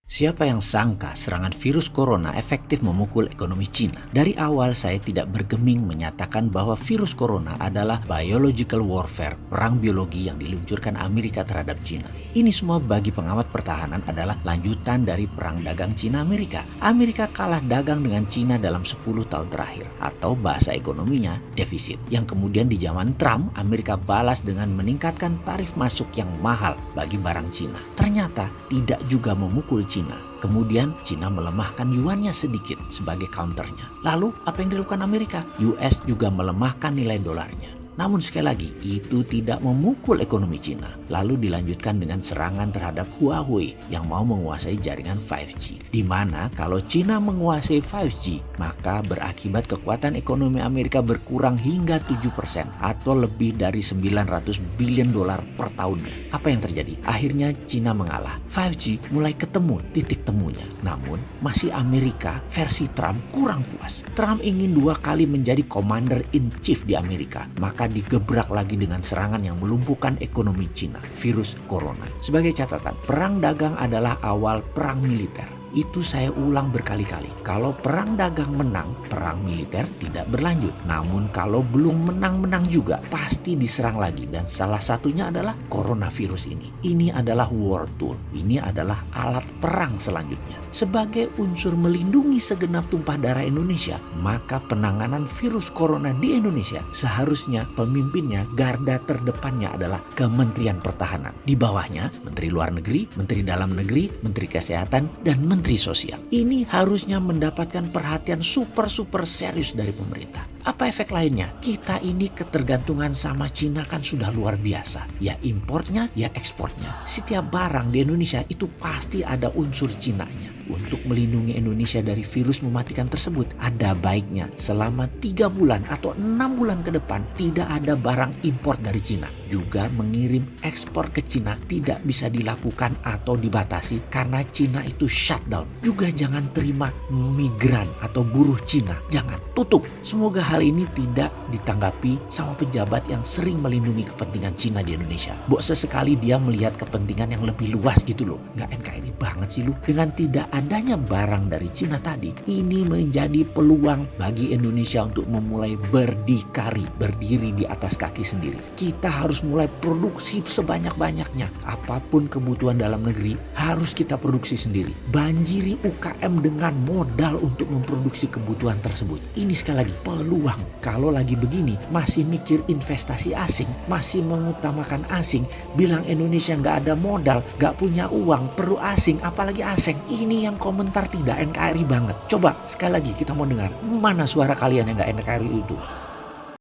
Siapa yang sangka serangan virus corona efektif memukul ekonomi Cina? Dari awal saya tidak bergeming menyatakan bahwa virus corona adalah biological warfare, perang biologi yang diluncurkan Amerika terhadap Cina. Ini semua bagi pengamat pertahanan adalah lanjutan dari perang dagang Cina-Amerika. Amerika kalah dagang dengan Cina dalam 10 tahun terakhir, atau bahasa ekonominya defisit. Yang kemudian di zaman Trump, Amerika balas dengan meningkatkan tarif masuk yang mahal bagi barang Cina. Ternyata tidak juga memukul Cina. Kemudian Cina melemahkan yuannya sedikit sebagai counternya. Lalu apa yang dilakukan Amerika? US juga melemahkan nilai dolarnya. Namun sekali lagi, itu tidak memukul ekonomi Cina. Lalu dilanjutkan dengan serangan terhadap Huawei yang mau menguasai jaringan 5G. Di mana kalau Cina menguasai 5G, maka berakibat kekuatan ekonomi Amerika berkurang hingga 7% atau lebih dari 900 billion dolar per tahunnya. Apa yang terjadi? Akhirnya Cina mengalah. 5G mulai ketemu titik temunya. Namun masih Amerika versi Trump kurang puas. Trump ingin 2 kali menjadi commander in chief di Amerika. Maka digebrak lagi dengan serangan yang melumpuhkan ekonomi Cina, virus corona. Sebagai catatan, perang dagang adalah awal perang militer. Itu saya ulang berkali-kali. Kalau perang dagang menang, perang militer tidak berlanjut. Namun kalau belum menang-menang juga, pasti diserang lagi. Dan salah satunya adalah coronavirus ini. Ini adalah war tool. Ini adalah alat perang selanjutnya. Sebagai unsur melindungi segenap tumpah darah Indonesia, maka penanganan virus corona di Indonesia seharusnya pemimpinnya, garda terdepannya adalah Kementerian Pertahanan. Di bawahnya, Menteri Luar Negeri, Menteri Dalam Negeri, Menteri Kesehatan, dan Menteri Sosial. Ini harusnya mendapatkan perhatian super serius dari pemerintah. Apa efek lainnya? Kita ini ketergantungan sama Cina kan sudah luar biasa. Ya importnya, ya ekspornya. Setiap barang di Indonesia itu pasti ada unsur Cinanya. Untuk melindungi Indonesia dari virus mematikan tersebut, ada baiknya selama 3 bulan atau 6 bulan ke depan tidak ada barang impor dari Cina. Juga mengirim ekspor ke Cina tidak bisa dilakukan atau dibatasi karena Cina itu shutdown. Juga jangan terima migran atau buruh Cina. Jangan, tutup. Semoga hal ini tidak ditanggapi sama pejabat yang sering melindungi kepentingan Cina di Indonesia. Sesekali dia melihat kepentingan yang lebih luas gitu loh. Nggak NKRI banget sih lu. Dengan tidak adanya barang dari Cina tadi, ini menjadi peluang bagi Indonesia untuk memulai berdiri di atas kaki sendiri. Kita harus mulai produksi sebanyak-banyaknya. Apapun kebutuhan dalam negeri harus kita produksi sendiri. Banjiri UKM dengan modal untuk memproduksi kebutuhan tersebut. Ini sekali lagi peluang. Kalau lagi begini masih mikir investasi asing, masih mengutamakan asing, bilang Indonesia nggak ada modal, nggak punya uang, perlu asing, apalagi asing. Ini yang komentar tidak NKRI banget. Coba sekali lagi kita mau dengar mana suara kalian yang nggak NKRI itu.